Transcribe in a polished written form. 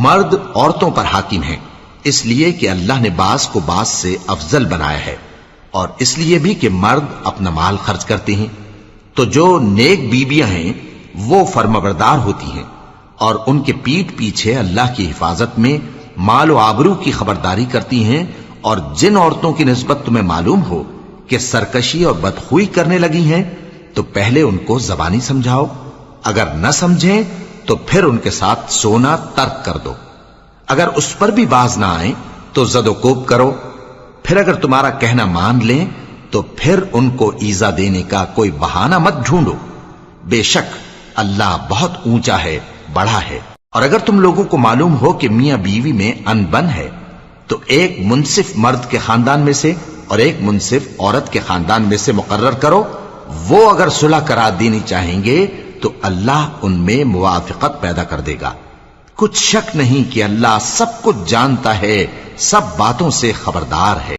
مرد عورتوں پر حاکم ہیں، اس لیے کہ اللہ نے بعض کو بعض سے افضل بنایا ہے، اور اس لیے بھی کہ مرد اپنا مال خرچ کرتے ہیں۔ تو جو نیک بیویاں ہیں وہ فرمانبردار ہوتی ہیں، اور ان کے پیٹھ پیچھے اللہ کی حفاظت میں مال و آبرو کی خبرداری کرتی ہیں، اور جن عورتوں کی نسبت تمہیں معلوم ہو کہ سرکشی اور بدخوئی کرنے لگی ہیں تو پہلے ان کو زبانی سمجھاؤ، اگر نہ سمجھیں تو پھر ان کے ساتھ سونا ترک کر دو، اگر اس پر بھی باز نہ آئیں تو زد و کوب کرو، پھر اگر تمہارا کہنا مان لیں تو پھر ان کو ایذا دینے کا کوئی بہانہ مت ڈھونڈو، بے شک اللہ بہت اونچا ہے، بڑا ہے۔ اور اگر تم لوگوں کو معلوم ہو کہ میاں بیوی میں ان بن ہے تو ایک منصف مرد کے خاندان میں سے اور ایک منصف عورت کے خاندان میں سے مقرر کرو، وہ اگر صلح کرا دینی چاہیں گے تو اللہ ان میں موافقت پیدا کر دے گا۔ کچھ شک نہیں کہ اللہ سب کچھ جانتا ہے، سب باتوں سے خبردار ہے۔